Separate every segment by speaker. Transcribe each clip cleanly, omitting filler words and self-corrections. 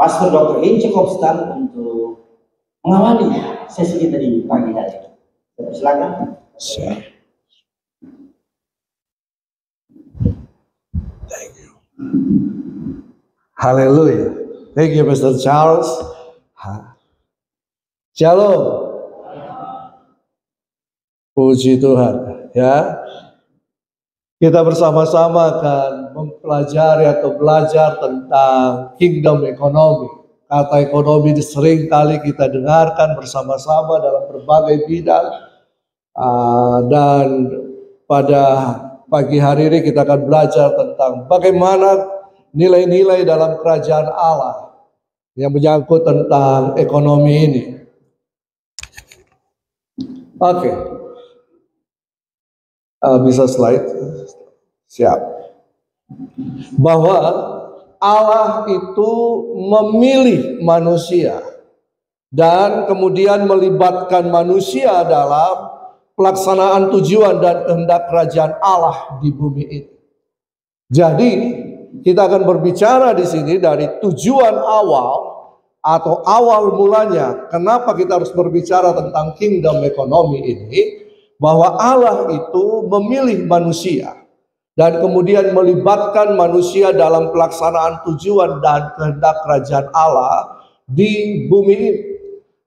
Speaker 1: Pastor Dr. Ince Kopstan untuk mengawali sesi kita di pagi hari. Silakan.
Speaker 2: Thank you. Haleluya. Thank you, Pastor Charles. Shalom. Puji Tuhan. Ya, kita bersama-sama akan mempelajari atau belajar tentang kingdom ekonomi. Kata ekonomi sering kali kita dengarkan bersama-sama dalam berbagai bidang. Dan pada pagi hari ini kita akan belajar tentang bagaimana nilai-nilai dalam kerajaan Allah yang menyangkut tentang ekonomi ini. Oke. Bisa slide. Siap. Bahwa Allah itu memilih manusia dan kemudian melibatkan manusia dalam pelaksanaan tujuan dan kehendak kerajaan Allah di bumi ini. Jadi kita akan berbicara di sini dari tujuan awal atau awal mulanya. Kenapa kita harus berbicara tentang kingdom ekonomi ini? Bahwa Allah itu memilih manusia dan kemudian melibatkan manusia dalam pelaksanaan tujuan dan kehendak kerajaan Allah di bumi ini.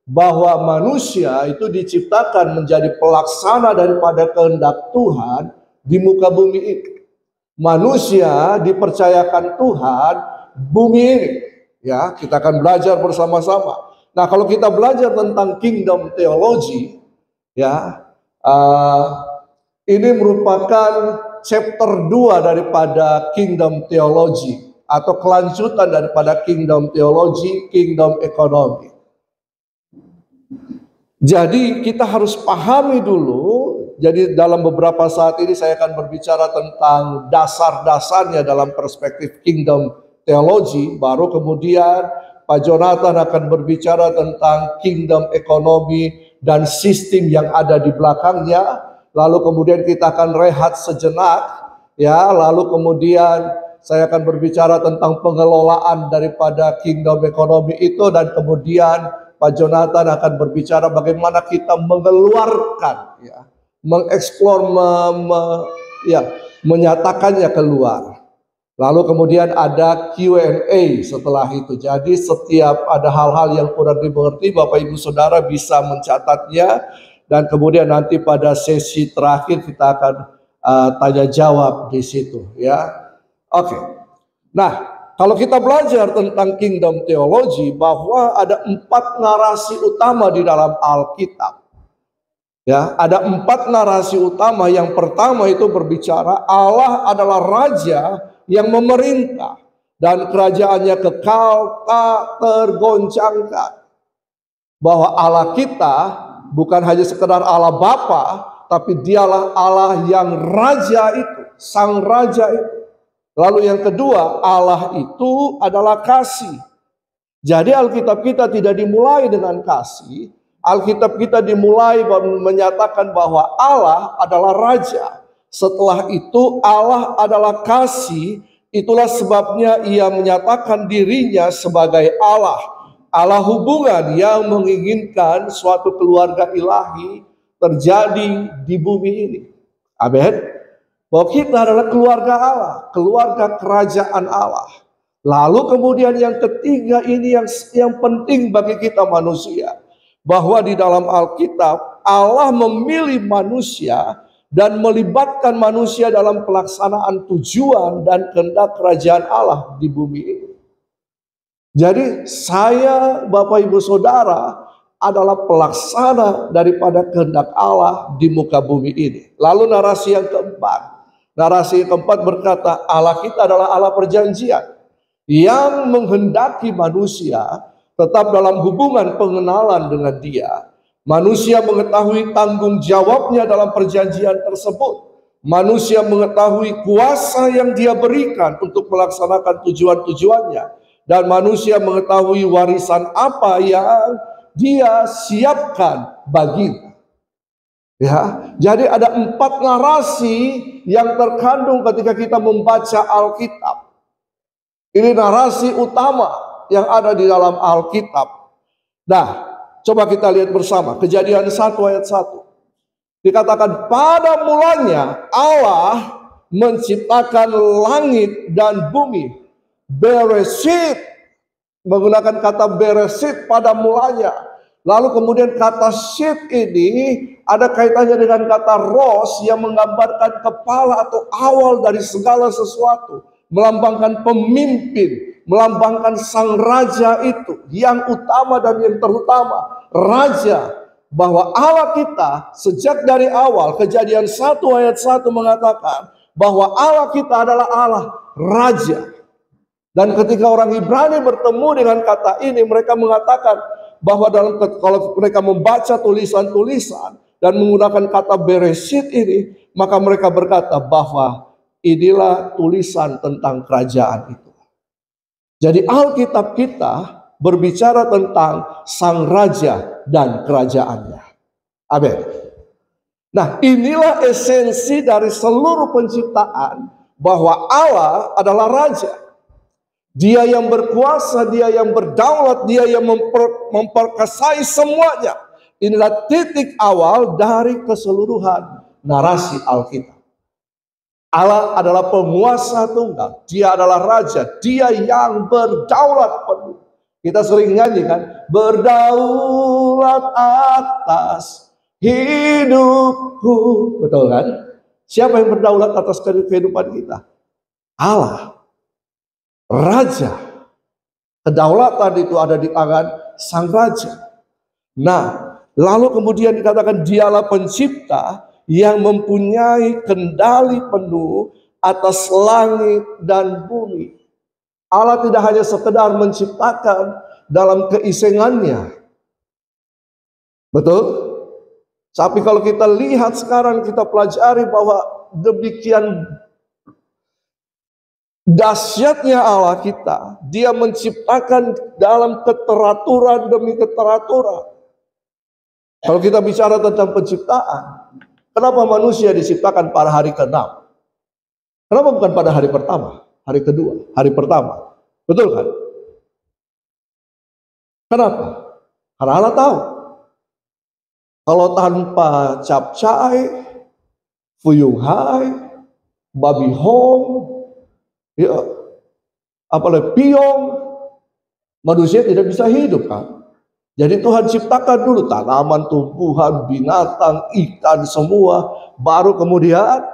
Speaker 2: Bahwa manusia itu diciptakan menjadi pelaksana daripada kehendak Tuhan di muka bumi ini. Manusia dipercayakan Tuhan bumi ini. Ya, kita akan belajar bersama-sama. Nah, kalau kita belajar tentang kingdom theology, ya, ini merupakan chapter 2 daripada kingdom theology atau kelanjutan daripada kingdom theology, kingdom economy. Jadi kita harus pahami dulu. Jadi dalam beberapa saat ini saya akan berbicara tentang dasar-dasarnya dalam perspektif kingdom theology. Baru kemudian Pak Jonathan akan berbicara tentang kingdom ekonomi dan sistem yang ada di belakangnya. Lalu kemudian kita akan rehat sejenak, ya. Lalu kemudian saya akan berbicara tentang pengelolaan daripada kingdom ekonomi itu, dan kemudian Pak Jonathan akan berbicara bagaimana kita mengeluarkan, ya, mengeksplor, menyatakannya keluar. Lalu kemudian ada Q&A setelah itu. Jadi setiap ada hal-hal yang kurang dimengerti, Bapak Ibu Saudara bisa mencatatnya. Dan kemudian nanti pada sesi terakhir kita akan tanya jawab di situ, ya. Oke. Nah, kalau kita belajar tentang kingdom theology, bahwa ada 4 narasi utama di dalam Alkitab. Ya, ada 4 narasi utama. Yang pertama itu berbicara Allah adalah raja yang memerintah dan kerajaannya kekal tak tergoncangkan. Bahwa Allah kita bukan hanya sekedar Allah Bapa, tapi dialah Allah yang raja itu, sang raja itu. Lalu yang kedua, Allah itu adalah kasih. Jadi Alkitab kita tidak dimulai dengan kasih. Alkitab kita dimulai menyatakan bahwa Allah adalah raja. Setelah itu Allah adalah kasih. Itulah sebabnya ia menyatakan dirinya sebagai Allah. Allah hubungan yang menginginkan suatu keluarga ilahi terjadi di bumi ini. Amin. Bahwa kita adalah keluarga Allah, keluarga kerajaan Allah. Lalu kemudian yang ketiga ini yang penting bagi kita manusia. Bahwa di dalam Alkitab Allah memilih manusia dan melibatkan manusia dalam pelaksanaan tujuan dan kehendak kerajaan Allah di bumi ini. Jadi saya, Bapak Ibu Saudara, adalah pelaksana daripada kehendak Allah di muka bumi ini. Lalu narasi yang keempat. Narasi yang keempat berkata Allah kita adalah Allah perjanjian yang menghendaki manusia tetap dalam hubungan pengenalan dengan Dia. Manusia mengetahui tanggung jawabnya dalam perjanjian tersebut. Manusia mengetahui kuasa yang Dia berikan untuk melaksanakan tujuan-tujuannya. Dan manusia mengetahui warisan apa yang Dia siapkan baginya. Ya, jadi ada 4 narasi yang terkandung ketika kita membaca Alkitab. Ini narasi utama. yang ada di dalam Alkitab. Nah, coba kita lihat bersama Kejadian 1 ayat 1. Dikatakan pada mulanya Allah menciptakan langit dan bumi. Bereshit, menggunakan kata bereshit pada mulanya. Lalu kemudian kata shit ini ada kaitannya dengan kata ros yang menggambarkan kepala atau awal dari segala sesuatu. Melambangkan pemimpin, melambangkan sang raja itu yang utama dan yang terutama, raja. Bahwa Allah kita sejak dari awal, Kejadian 1 ayat 1 mengatakan bahwa Allah kita adalah Allah raja. Dan ketika orang Ibrani bertemu dengan kata ini, mereka mengatakan bahwa kalau mereka membaca tulisan-tulisan dan menggunakan kata bereshit ini, maka mereka berkata bahwa inilah tulisan tentang kerajaan itu. Jadi Alkitab kita berbicara tentang sang raja dan kerajaannya. Amin. Nah, inilah esensi dari seluruh penciptaan, bahwa Allah adalah raja. Dia yang berkuasa, dia yang berdaulat, dia yang memperkasai semuanya. Inilah titik awal dari keseluruhan narasi Alkitab. Allah adalah penguasa tunggal, dia adalah raja, dia yang berdaulat penuh. Kita sering nyanyi kan, berdaulat atas hidupku. Betul kan? Siapa yang berdaulat atas kehidupan kita? Allah. Raja. Kedaulatan itu ada di tangan sang raja. Nah, lalu kemudian dikatakan dialah pencipta yang mempunyai kendali penuh atas langit dan bumi. Allah tidak hanya sekedar menciptakan dalam keisengannya. Betul? Tapi kalau kita lihat sekarang, kita pelajari bahwa demikian dahsyatnya Allah kita. Dia menciptakan dalam keteraturan demi keteraturan. Kalau kita bicara tentang penciptaan, kenapa manusia diciptakan pada hari ke-6? Kenapa bukan pada hari pertama? Hari kedua, hari pertama. Betul kan? Kenapa? Karena Allah tahu. Kalau tanpa capcai, fuyung hai, babi hong, ya, apalagi piong, manusia tidak bisa hidup kan. Jadi Tuhan ciptakan dulu tanaman, tumbuhan, binatang, ikan semua, baru kemudian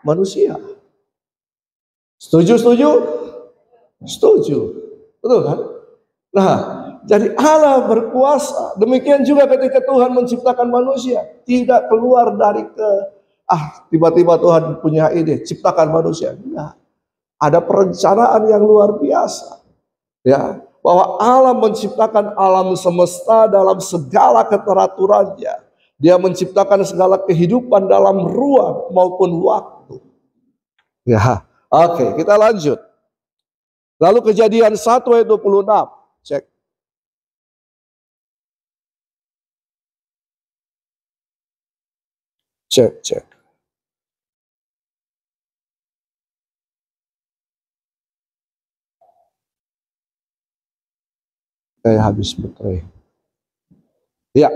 Speaker 2: manusia. Setuju? Setuju. Betul kan? Nah, jadi Allah berkuasa. Demikian juga ketika Tuhan menciptakan manusia, tidak keluar dari tiba-tiba Tuhan punya ide ciptakan manusia. Enggak. Ada perencanaan yang luar biasa. Ya, bahwa Allah menciptakan alam semesta dalam segala keteraturannya. Dia menciptakan segala kehidupan dalam ruang maupun waktu. Ya, oke, kita lanjut. Lalu Kejadian 1 ayat 26. Cek. Cek. Kayak habis baterai. Ya.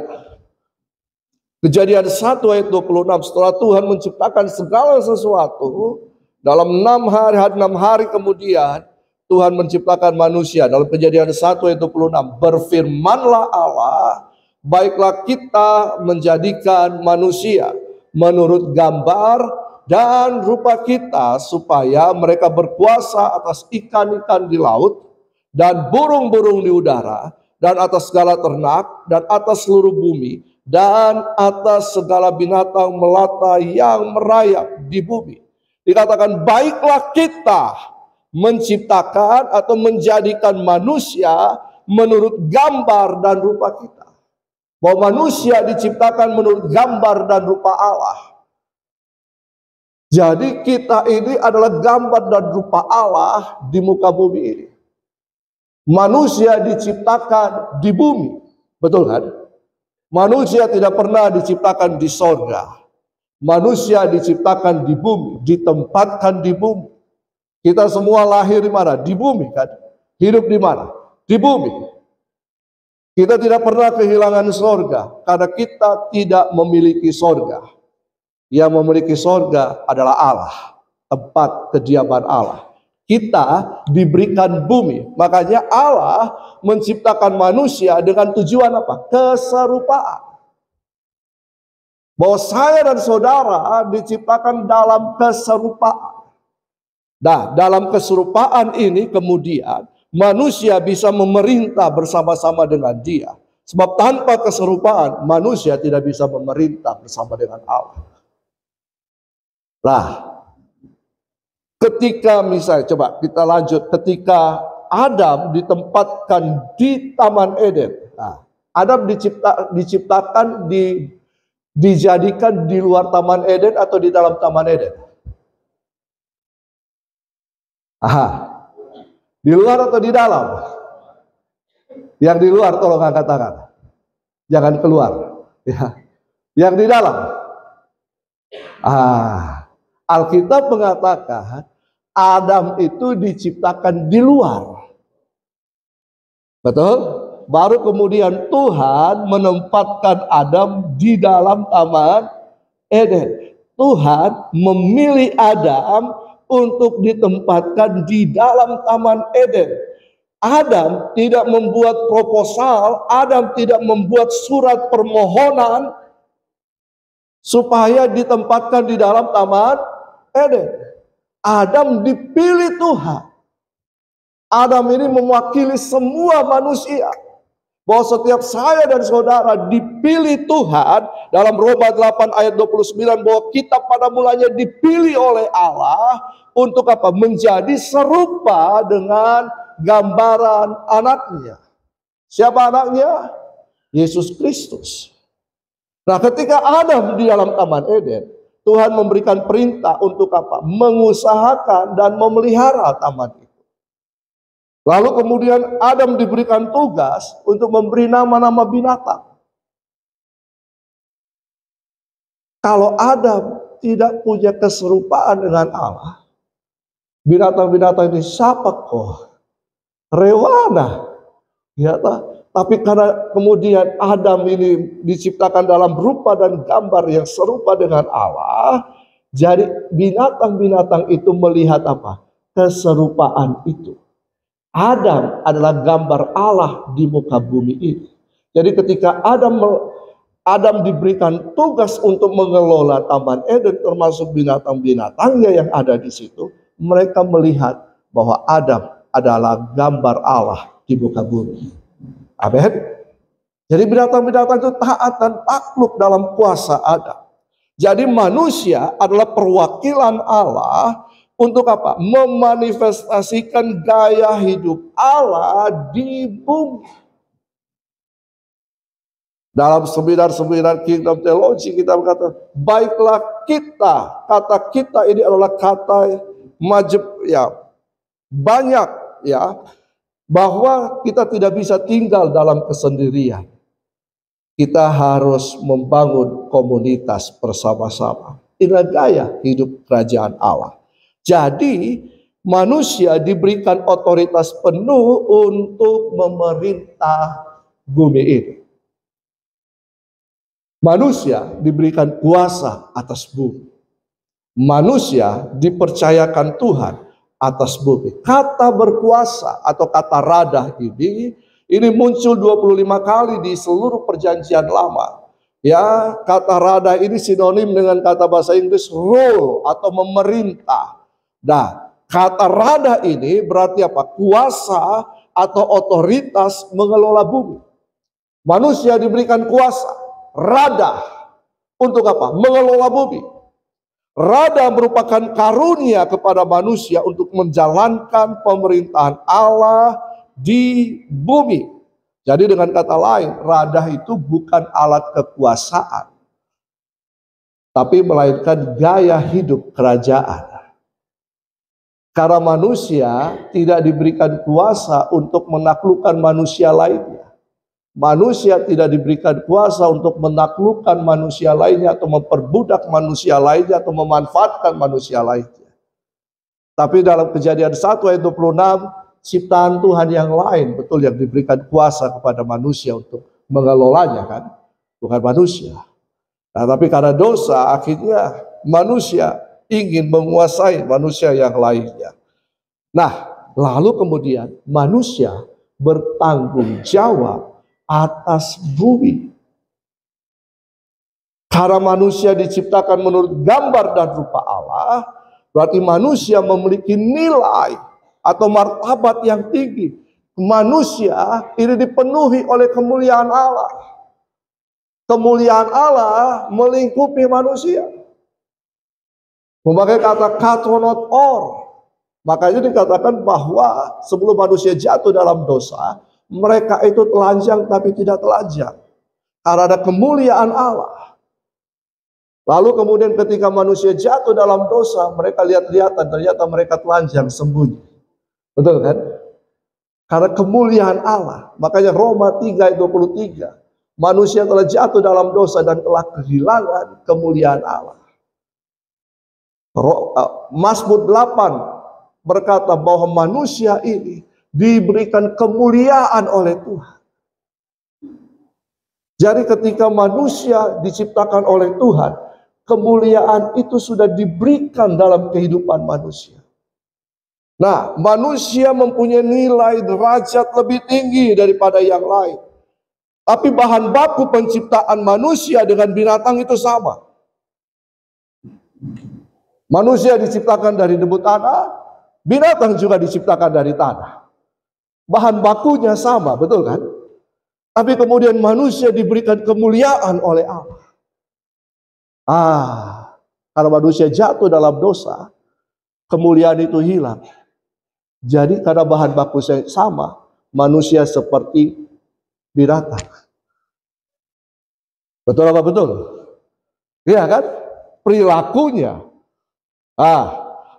Speaker 2: Kejadian 1 ayat 26. Setelah Tuhan menciptakan segala sesuatu, dalam 6 hari kemudian Tuhan menciptakan manusia. Dalam Kejadian 1 ayat 26, berfirmanlah Allah, baiklah kita menjadikan manusia menurut gambar dan rupa kita, supaya mereka berkuasa atas ikan-ikan di laut dan burung-burung di udara, dan atas segala ternak, dan atas seluruh bumi, dan atas segala binatang melata yang merayap di bumi. Dikatakan baiklah kita menciptakan atau menjadikan manusia menurut gambar dan rupa kita. Bahwa manusia diciptakan menurut gambar dan rupa Allah. Jadi kita ini adalah gambar dan rupa Allah di muka bumi ini. Manusia diciptakan di bumi. Betul kan? Manusia tidak pernah diciptakan di sorga. Manusia diciptakan di bumi, ditempatkan di bumi. Kita semua lahir di mana? Di bumi kan? Hidup di mana? di bumi. Kita tidak pernah kehilangan sorga karena kita tidak memiliki sorga. Yang memiliki sorga adalah Allah, tempat kediaman Allah. Kita diberikan bumi, makanya Allah menciptakan manusia dengan tujuan apa? Keserupaan. Bahwa saya dan saudara diciptakan dalam keserupaan. Nah, dalam keserupaan ini kemudian manusia bisa memerintah bersama-sama dengan Dia. Sebab tanpa keserupaan manusia tidak bisa memerintah bersama dengan Allah. Nah, ketika misalnya, coba kita lanjut, ketika Adam ditempatkan di Taman Eden. Nah, Adam diciptakan dijadikan di luar Taman Eden atau di dalam Taman Eden? Di luar atau di dalam? Yang di luar tolong angkat tangan. Jangan keluar. Ya. Yang di dalam. Alkitab mengatakan Adam itu diciptakan di luar. Betul? Baru kemudian Tuhan menempatkan Adam di dalam Taman Eden. Tuhan memilih Adam untuk ditempatkan di dalam Taman Eden. Adam tidak membuat proposal, Adam tidak membuat surat permohonan supaya ditempatkan di dalam Taman Eden. Adam dipilih Tuhan. Adam ini mewakili semua manusia. Bahwa setiap saya dan saudara dipilih Tuhan. Dalam Roma 8 ayat 29 bahwa kita pada mulanya dipilih oleh Allah untuk apa? Menjadi serupa dengan gambaran anaknya. Siapa anaknya? Yesus Kristus. Nah, ketika Adam di dalam Taman Eden, Tuhan memberikan perintah untuk apa? Mengusahakan dan memelihara taman itu. Lalu kemudian Adam diberikan tugas untuk memberi nama-nama binatang. Kalau Adam tidak punya keserupaan dengan Allah, binatang-binatang ini siapa kok? Rewana. Ya, tapi karena kemudian Adam ini diciptakan dalam rupa dan gambar yang serupa dengan Allah, jadi binatang-binatang itu melihat apa? Keserupaan itu. Adam adalah gambar Allah di muka bumi ini. Jadi ketika Adam diberikan tugas untuk mengelola Taman Eden termasuk binatang-binatangnya yang ada di situ, mereka melihat bahwa Adam adalah gambar Allah di muka bumi. Amin. Jadi binatang-binatang itu taat dan takluk dalam kuasa Adam. Jadi manusia adalah perwakilan Allah untuk apa? Memanifestasikan gaya hidup Allah di bumi. Dalam seminar-seminar Kingdom Theology kita berkata, baiklah kita, kata kita ini adalah kata banyak ya. Bahwa kita tidak bisa tinggal dalam kesendirian. Kita harus membangun komunitas bersama-sama. Inilah gaya hidup kerajaan Allah. Jadi manusia diberikan otoritas penuh untuk memerintah bumi ini. Manusia diberikan kuasa atas bumi. Manusia dipercayakan Tuhan atas bumi. Kata berkuasa atau kata radah ini muncul 25 kali di seluruh perjanjian lama. Ya, kata radah ini sinonim dengan kata bahasa Inggris rule atau memerintah. Nah, kata radah ini berarti apa? Kuasa atau otoritas mengelola bumi. Manusia diberikan kuasa, radah untuk apa? Mengelola bumi. Radah merupakan karunia kepada manusia untuk menjalankan pemerintahan Allah di bumi. Jadi dengan kata lain, radah itu bukan alat kekuasaan, tapi melainkan gaya hidup kerajaan. Karena manusia tidak diberikan kuasa untuk menaklukkan manusia lainnya. Manusia tidak diberikan kuasa untuk menaklukkan manusia lainnya atau memperbudak manusia lainnya atau memanfaatkan manusia lainnya. Tapi dalam Kejadian 1 ayat 26, ciptaan Tuhan yang lain, betul, yang diberikan kuasa kepada manusia untuk mengelolanya kan, bukan manusia. Nah, tapi karena dosa akhirnya manusia ingin menguasai manusia yang lainnya. Nah, lalu kemudian manusia bertanggung jawab atas bumi. Karena manusia diciptakan menurut gambar dan rupa Allah, berarti manusia memiliki nilai atau martabat yang tinggi. Manusia ini dipenuhi oleh kemuliaan Allah. Kemuliaan Allah melingkupi manusia. Memakai kata katronot or. Makanya dikatakan bahwa sebelum manusia jatuh dalam dosa, mereka itu telanjang tapi tidak telanjang. Karena ada kemuliaan Allah. Lalu kemudian ketika manusia jatuh dalam dosa, mereka lihat-lihatan, ternyata mereka telanjang sembunyi. Betul kan? Karena kemuliaan Allah. Makanya Roma 3:23. Manusia telah jatuh dalam dosa dan telah kehilangan kemuliaan Allah. Mazmur 8 berkata bahwa manusia ini diberikan kemuliaan oleh Tuhan. Jadi ketika manusia diciptakan oleh Tuhan, kemuliaan itu sudah diberikan dalam kehidupan manusia. Nah, manusia mempunyai nilai derajat lebih tinggi daripada yang lain. Tapi bahan baku penciptaan manusia dengan binatang itu sama. Manusia diciptakan dari debu tanah, binatang juga diciptakan dari tanah. Bahan bakunya sama, betul kan? Tapi kemudian manusia diberikan kemuliaan oleh Allah. Kalau manusia jatuh dalam dosa, kemuliaan itu hilang. Jadi karena bahan baku sama, manusia seperti binatang. Betul apa betul? Iya kan? Perilakunya.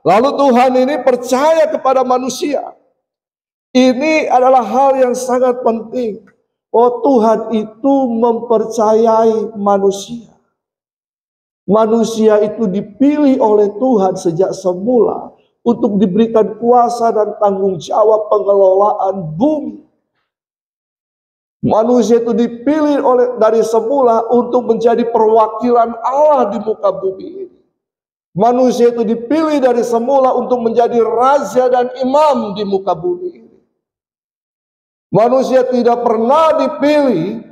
Speaker 2: Lalu Tuhan ini percaya kepada manusia. Ini adalah hal yang sangat penting. Oh, Tuhan itu mempercayai manusia. Manusia itu dipilih oleh Tuhan sejak semula untuk diberikan kuasa dan tanggung jawab pengelolaan bumi. Manusia itu dipilih dari semula untuk menjadi perwakilan Allah di muka bumi ini. Manusia itu dipilih dari semula untuk menjadi raja dan imam di muka bumi ini. Manusia tidak pernah dipilih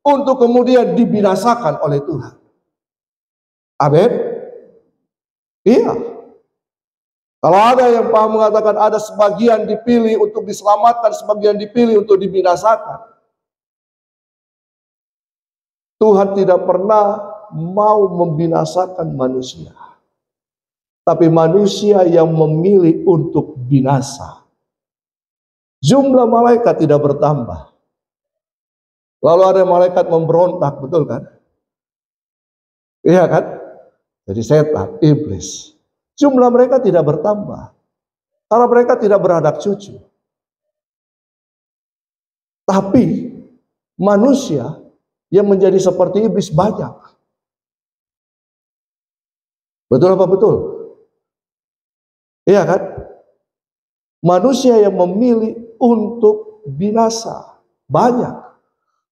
Speaker 2: untuk kemudian dibinasakan oleh Tuhan. Amin. Iya. Kalau ada yang paham mengatakan ada sebagian dipilih untuk diselamatkan, sebagian dipilih untuk dibinasakan. Tuhan tidak pernah mau membinasakan manusia. Tapi manusia yang memilih untuk binasa. Jumlah malaikat tidak bertambah. Lalu ada malaikat memberontak, betul kan? Iya kan? Jadi setan, iblis. Jumlah mereka tidak bertambah. Karena mereka tidak beranak cucu. Tapi manusia yang menjadi seperti iblis banyak. Betul apa betul? Iya kan? Manusia yang memilih untuk binasa banyak.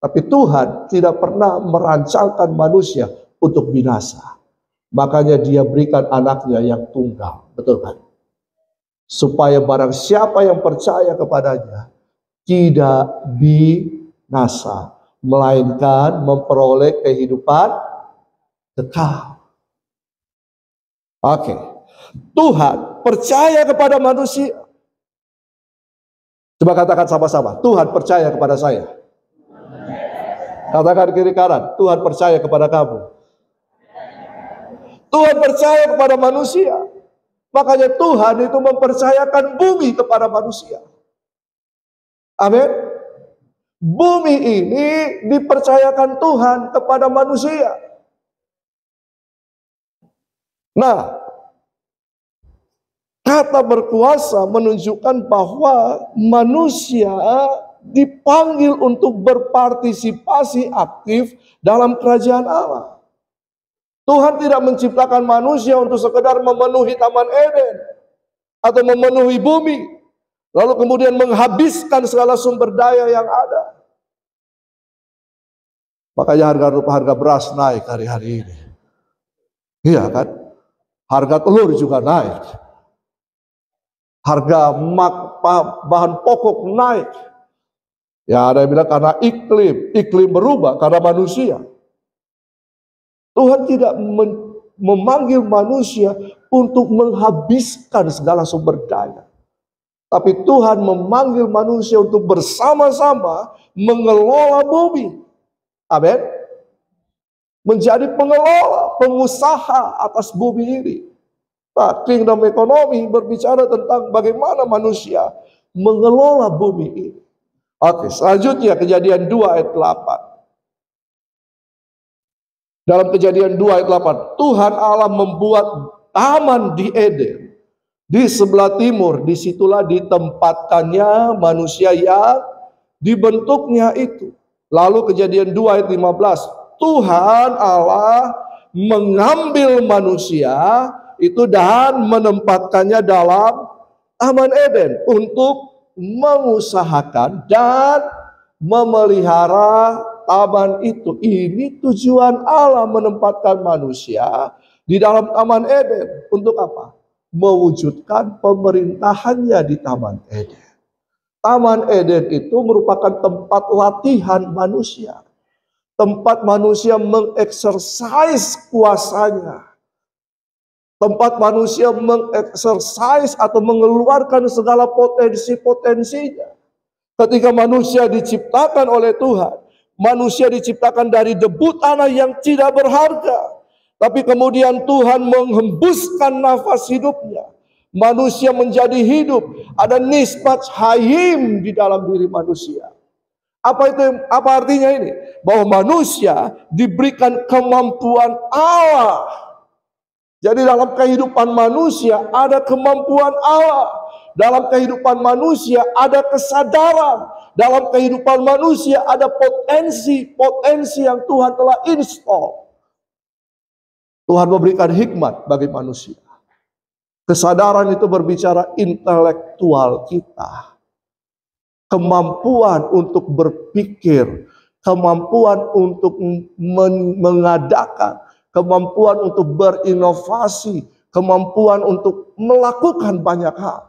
Speaker 2: Tapi Tuhan tidak pernah merancangkan manusia untuk binasa. Makanya dia berikan anaknya yang tunggal. Betul kan? Supaya barang siapa yang percaya kepadanya tidak binasa, melainkan memperoleh kehidupan kekal. Oke. Tuhan percaya kepada manusia. Coba katakan sama-sama, Tuhan percaya kepada saya. Katakan kiri kanan, Tuhan percaya kepada kamu. Tuhan percaya kepada manusia. Makanya Tuhan itu mempercayakan bumi kepada manusia. Amin. Bumi ini dipercayakan Tuhan kepada manusia. Nah, kata berkuasa menunjukkan bahwa manusia dipanggil untuk berpartisipasi aktif dalam kerajaan Allah. Tuhan tidak menciptakan manusia untuk sekedar memenuhi Taman Eden atau memenuhi bumi, Lalu kemudian menghabiskan segala sumber daya yang ada. Makanya harga beras naik hari-hari ini. Iya kan? Harga telur juga naik. Harga bahan pokok naik. Ya ada yang bilang karena iklim berubah karena manusia. Tuhan tidak memanggil manusia untuk menghabiskan segala sumber daya. Tapi Tuhan memanggil manusia untuk bersama-sama mengelola bumi. Amin. Menjadi pengelola, pengusaha atas bumi ini. Nah, kingdom ekonomi berbicara tentang bagaimana manusia mengelola bumi ini. Oke, selanjutnya Kejadian 2 ayat 8. Dalam Kejadian 2 ayat 8, Tuhan Allah membuat taman di Eden. Di sebelah timur, disitulah ditempatkannya manusia yang dibentuknya itu. Lalu Kejadian 2 ayat 15, Tuhan Allah mengambil manusia itu dan menempatkannya dalam Taman Eden untuk mengusahakan dan memelihara taman itu. Ini tujuan Allah menempatkan manusia di dalam Taman Eden. Untuk apa? Mewujudkan pemerintahannya di Taman Eden. Taman Eden itu merupakan tempat latihan manusia. Tempat manusia mengeksersis kuasanya. Tempat manusia mengeksersis atau mengeluarkan segala potensi-potensinya. Ketika manusia diciptakan oleh Tuhan, manusia diciptakan dari debu tanah yang tidak berharga. Tapi kemudian Tuhan menghembuskan nafas hidupnya. Manusia menjadi hidup. Ada nisbat hayim di dalam diri manusia. Apa artinya ini? Bahwa manusia diberikan kemampuan Allah. Jadi dalam kehidupan manusia ada kemampuan Allah. Dalam kehidupan manusia ada kesadaran. Dalam kehidupan manusia ada potensi yang Tuhan telah install. Tuhan memberikan hikmat bagi manusia. Kesadaran itu berbicara intelektual kita. Kemampuan untuk berpikir. Kemampuan untuk mengadakan. Kemampuan untuk berinovasi, kemampuan untuk melakukan banyak hal.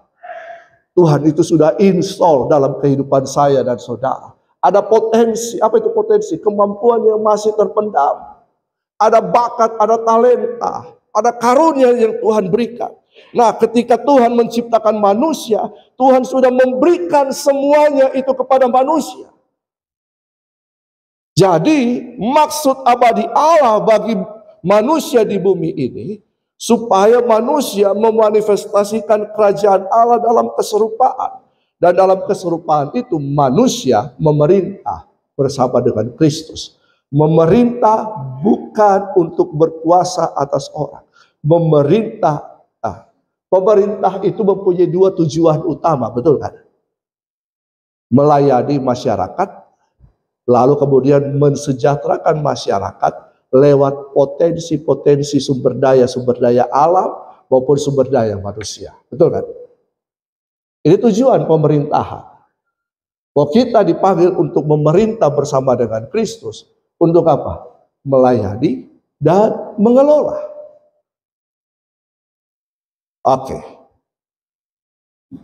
Speaker 2: Tuhan itu sudah install dalam kehidupan saya dan saudara. Ada potensi, apa itu potensi? Kemampuan yang masih terpendam. Ada bakat, ada talenta, ada karunia yang Tuhan berikan. Nah, ketika Tuhan menciptakan manusia, Tuhan sudah memberikan semuanya itu kepada manusia. Jadi, maksud abadi Allah bagi manusia di bumi ini supaya manusia memanifestasikan kerajaan Allah dalam keserupaan, dan dalam keserupaan itu manusia memerintah bersama dengan Kristus. Memerintah bukan untuk berkuasa atas orang. Pemerintah itu mempunyai dua tujuan utama, betul kan? Melayani masyarakat, lalu kemudian mensejahterakan masyarakat lewat potensi-potensi sumber daya alam maupun sumber daya manusia. Betul kan? Ini tujuan pemerintahan. Bahwa kita dipanggil untuk memerintah bersama dengan Kristus. Untuk apa? Melayani dan mengelola. Oke.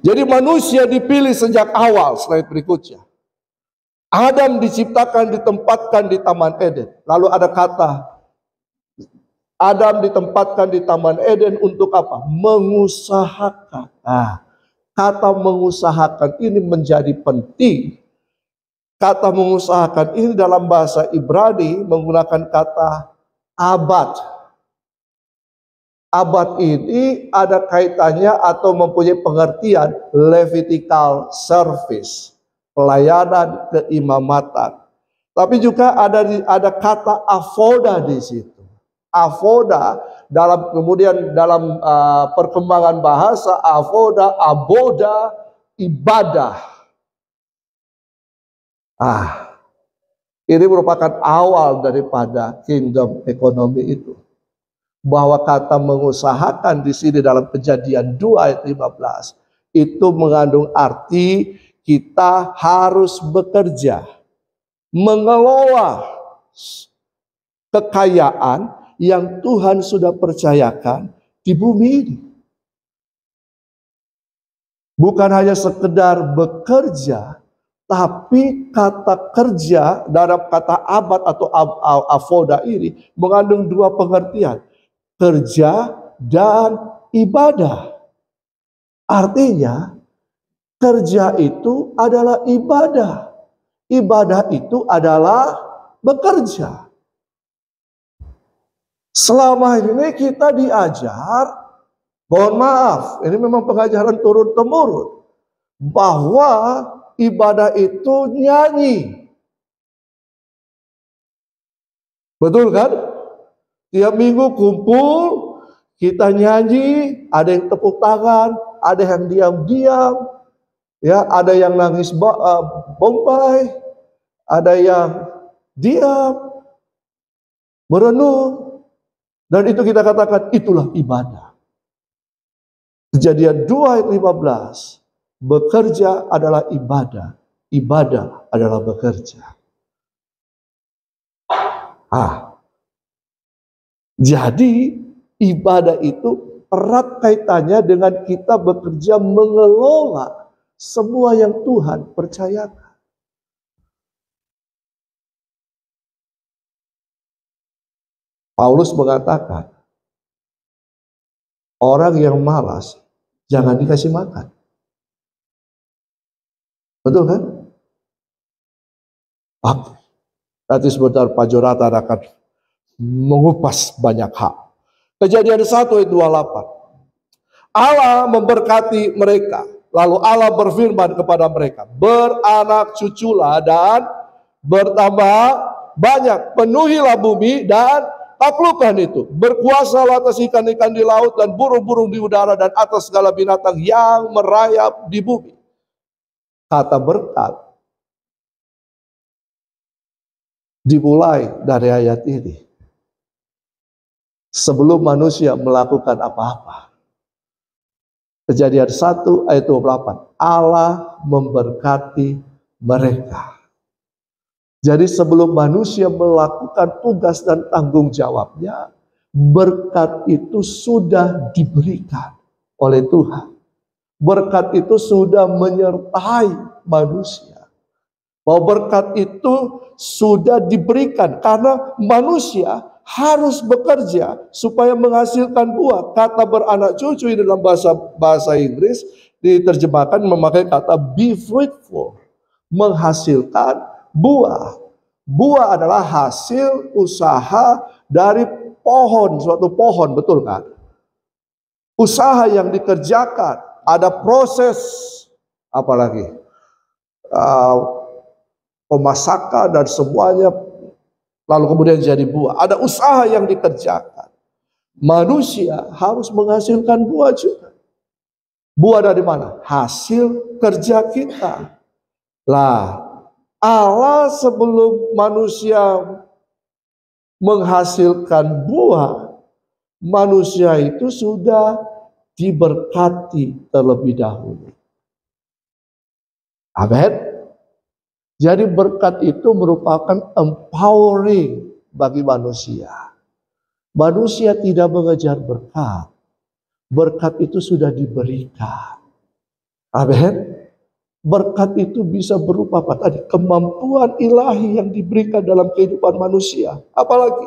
Speaker 2: Jadi manusia dipilih sejak awal. Slide berikutnya. Adam diciptakan, ditempatkan di Taman Eden. Lalu ada kata, Adam ditempatkan di Taman Eden untuk apa? Mengusahakan. Nah, kata mengusahakan ini menjadi penting. Kata mengusahakan ini dalam bahasa Ibrani menggunakan kata abad. Abad ini ada kaitannya atau mempunyai pengertian Levitical service. Pelayanan keimamatan. Tapi juga ada kata avoda di situ. Avoda dalam perkembangan bahasa avoda, aboda, ibadah. Ini merupakan awal daripada kingdom ekonomi itu. Bahwa kata mengusahakan di sini dalam Kejadian 2 ayat 15 itu mengandung arti kita harus bekerja, mengelola kekayaan yang Tuhan sudah percayakan di bumi ini. Bukan hanya sekedar bekerja, tapi kata kerja dalam kata abad atau avoda ini mengandung dua pengertian, kerja dan ibadah. Artinya kerja itu adalah ibadah, ibadah itu adalah bekerja. Selama ini kita diajar, mohon maaf, ini memang pengajaran turun-temurun, bahwa ibadah itu nyanyi. Betul kan? Tiap minggu kumpul, kita nyanyi, ada yang tepuk tangan, ada yang diam-diam, ya, ada yang nangis bombay, ada yang diam, merenung, dan itu kita katakan itulah ibadah. Kejadian 2 ayat 15, bekerja adalah ibadah, ibadah adalah bekerja. Jadi ibadah itu erat kaitannya dengan kita bekerja mengelola semua yang Tuhan percayakan. Paulus mengatakan, orang yang malas jangan dikasih makan. Betul kan? Nanti sebentar Pak Jonathan akan mengupas banyak hal. Kejadian 1 ayat 28. Allah memberkati mereka. Lalu Allah berfirman kepada mereka, beranak cuculah dan bertambah banyak. Penuhilah bumi dan taklukkan itu. Berkuasalah atas ikan-ikan di laut dan burung-burung di udara dan atas segala binatang yang merayap di bumi. Kata berkat dimulai dari ayat ini. Sebelum manusia melakukan apa-apa. Kejadian 1 ayat 28. Allah memberkati mereka. Jadi sebelum manusia melakukan tugas dan tanggung jawabnya, berkat itu sudah diberikan oleh Tuhan. Berkat itu sudah menyertai manusia. Bahwa berkat itu sudah diberikan karena manusia harus bekerja supaya menghasilkan buah. Kata beranak cucu dalam bahasa Inggris diterjemahkan memakai kata be fruitful, menghasilkan buah. Buah adalah hasil usaha dari pohon, suatu pohon, betul kan? Usaha yang dikerjakan, ada proses, apalagi pemasakan dan semuanya, lalu kemudian jadi buah. Ada usaha yang dikerjakan. Manusia harus menghasilkan buah juga. Buah dari mana? Hasil kerja kita. Lah, Allah sebelum manusia menghasilkan buah, manusia itu sudah diberkati terlebih dahulu. Amin. Jadi berkat itu merupakan empowering bagi manusia. Manusia tidak mengejar berkat. Berkat itu sudah diberikan. Amin. Berkat itu bisa berupa apa tadi? Kemampuan ilahi yang diberikan dalam kehidupan manusia. Apalagi?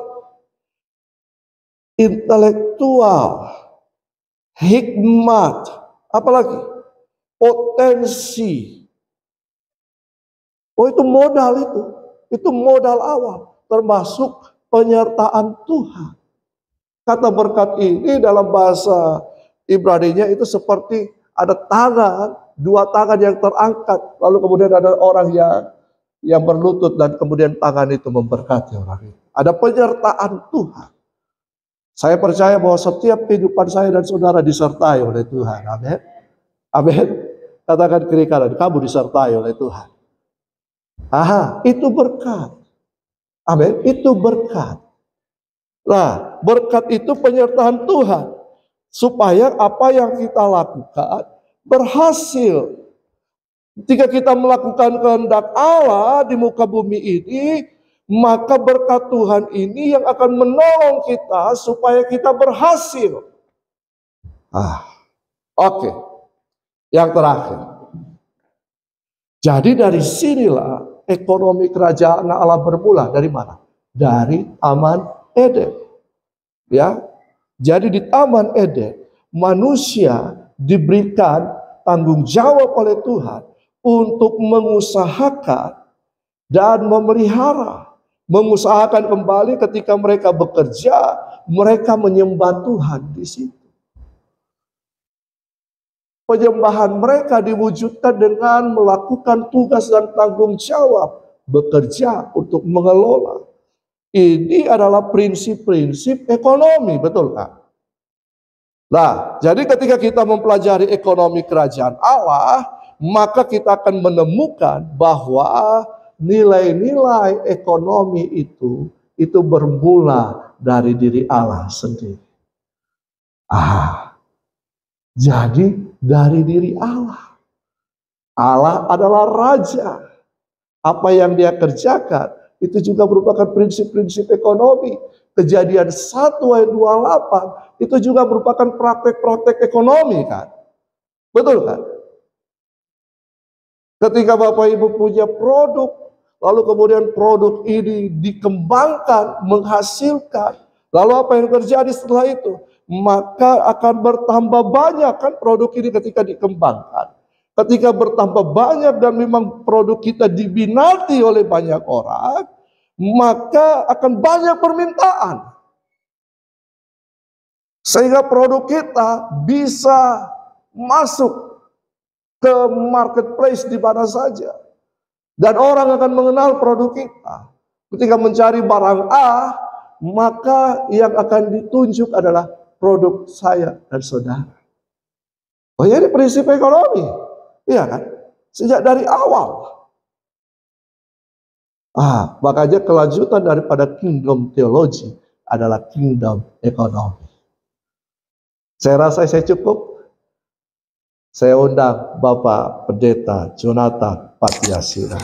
Speaker 2: Intelektual, hikmat, apalagi? Potensi. Oh, itu modal itu. Itu modal awal. Termasuk penyertaan Tuhan. Kata berkat ini dalam bahasa Ibrani-nya itu seperti ada tangan, dua tangan yang terangkat. Lalu kemudian ada orang yang berlutut dan kemudian tangan itu memberkati orang itu. Ada penyertaan Tuhan. Saya percaya bahwa setiap kehidupan saya dan saudara disertai oleh Tuhan. Amin. Amin. Katakan kiri kanan, kamu disertai oleh Tuhan. Itu berkat. Amin. Itu berkat. Nah, berkat itu penyertaan Tuhan. Supaya apa yang kita lakukan berhasil. Ketika kita melakukan kehendak Allah di muka bumi ini, maka berkat Tuhan ini yang akan menolong kita supaya kita berhasil. Oke. Yang terakhir. Jadi dari sinilah ekonomi kerajaan Allah bermula. Dari mana? Dari Taman Eden. Ya. Jadi di Taman Eden, manusia diberikan tanggung jawab oleh Tuhan untuk mengusahakan dan memelihara. Mengusahakan kembali ketika mereka bekerja, mereka menyembah Tuhan di situ. Penyembahan mereka diwujudkan dengan melakukan tugas dan tanggung jawab, bekerja untuk mengelola. Ini adalah prinsip-prinsip ekonomi, betul kan? Nah, jadi ketika kita mempelajari ekonomi kerajaan Allah, maka kita akan menemukan bahwa nilai-nilai ekonomi itu bermula dari diri Allah sendiri. Jadi dari diri Allah. Allah adalah raja. Apa yang dia kerjakan itu juga merupakan prinsip-prinsip ekonomi. Kejadian 1 ayat 28 itu juga merupakan praktek-praktek ekonomi kan. Betul kan? Ketika Bapak Ibu punya produk, lalu kemudian produk ini dikembangkan, menghasilkan. Lalu apa yang terjadi setelah itu? Maka akan bertambah banyak kan produk ini ketika dikembangkan. Ketika bertambah banyak dan memang produk kita diminati oleh banyak orang, maka akan banyak permintaan. Sehingga produk kita bisa masuk ke marketplace di mana saja. Dan orang akan mengenal produk kita. Ketika mencari barang A, maka yang akan ditunjuk adalah produk saya dan saudara. Oh ya, ini prinsip ekonomi. Iya kan? Sejak dari awal. Makanya kelanjutan daripada kingdom theology adalah kingdom ekonomi. Saya rasa saya cukup. Saya undang Bapak Pendeta Jonathan Patiasira.